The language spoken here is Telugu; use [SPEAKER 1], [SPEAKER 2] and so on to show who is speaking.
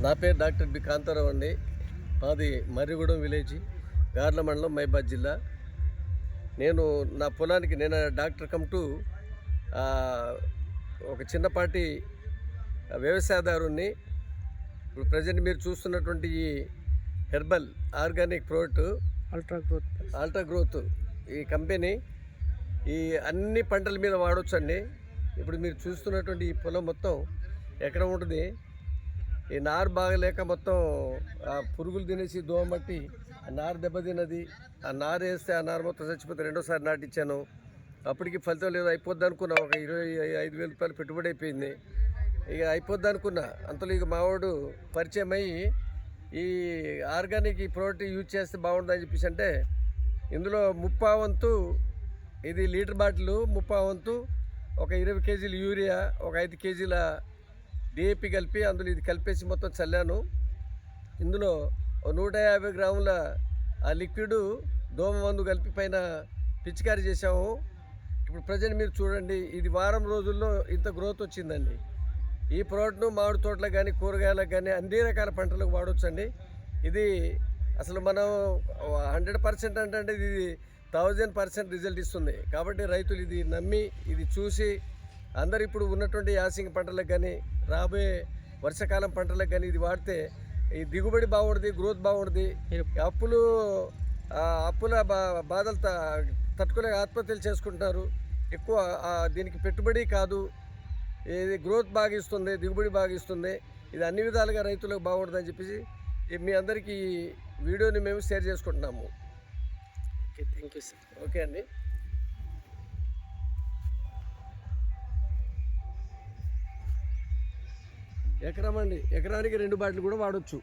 [SPEAKER 1] నా పేరు డాక్టర్ బి కాంతారావు అండి. మాది మర్రిగూడెం విలేజ్, గార్ల మండలం, మహబూబాబాద్ జిల్లా. నా పొలానికి నేను డాక్టర్ కమ్ టు ఒక చిన్నపాటి వ్యవసాయదారుణ్ణి. ఇప్పుడు ప్రజెంట్ మీరు చూస్తున్నటువంటి ఈ herbal organic product ultra growth ఈ కంపెనీ ఈ అన్ని పంటల మీద వాడొచ్చండి. ఇప్పుడు మీరు చూస్తున్నటువంటి ఈ పొలం మొత్తం ఎక్కడ ఉంటుంది, ఈ నారు బాగలేక మొత్తం పురుగులు తినేసి దోమ బట్టి ఆ నారు దెబ్బతిన్నది. ఆ నారు వేస్తే ఆ నారు మొత్తం చచ్చిపోతే రెండోసారి నాటిచ్చాను. అప్పటికి ఫలితం లేదు. అయిపోద్ది అనుకున్నా, ఒక 25,000 రూపాయలు పెట్టుబడి అయిపోయింది. ఇక అయిపోద్ది అనుకున్నా, అంతలో ఇక మావాడు పరిచయం అయ్యి ఈ ఆర్గానిక్ ఈ ప్రోడక్ట్ యూజ్ చేస్తే బాగుంటుందని చెప్పేసి అంటే, ఇందులో 30 వంతు ఇది లీటర్ బాటిల్, 30 వంతు ఒక 20 కేజీలు యూరియా, ఒక 5 కేజీల డిఏపి కలిపి అందులో ఇది కలిపేసి మొత్తం చల్లాను. ఇందులో 150 గ్రాముల ఆ లిక్విడ్ దోమ మందు కలిపి పైన పిచికారీ చేసాము. ఇప్పుడు ప్రజెంట్ మీరు చూడండి, ఇది వారం రోజుల్లో ఇంత గ్రోత్ వచ్చిందండి. ఈ ప్రోడక్ట్ను మామిడి తోటలకు కానీ, కూరగాయలకు కానీ, అన్ని రకాల పంటలకు వాడవచ్చండి. ఇది అసలు మనం 100% అంటే ఇది 1000% రిజల్ట్ ఇస్తుంది. కాబట్టి రైతులు ఇది నమ్మి, ఇది చూసి అందరు ఇప్పుడు ఉన్నటువంటి యాసింగ్ పంటలకు కానీ, రాబోయే వర్షాకాలం పంటలకు కానీ ఇది వాడితే ఈ దిగుబడి బాగుంటుంది, గ్రోత్ బాగుంటుంది. అప్పుల బాధలు తట్టుకునే ఆత్మహత్యలు చేసుకుంటున్నారు. ఎక్కువ దీనికి పెట్టుబడి కాదు, ఇది గ్రోత్ బాగా ఇస్తుంది, దిగుబడి బాగా ఇస్తుంది. ఇది అన్ని విధాలుగా రైతులకు బాగుంటుందని చెప్పేసి మీ అందరికీ ఈ వీడియోని మేము షేర్ చేసుకుంటున్నాము.
[SPEAKER 2] Okay, thank you sir.
[SPEAKER 1] Okay అండి. ఎకరానికి 2 బాటిల్ కూడా వాడచ్చు.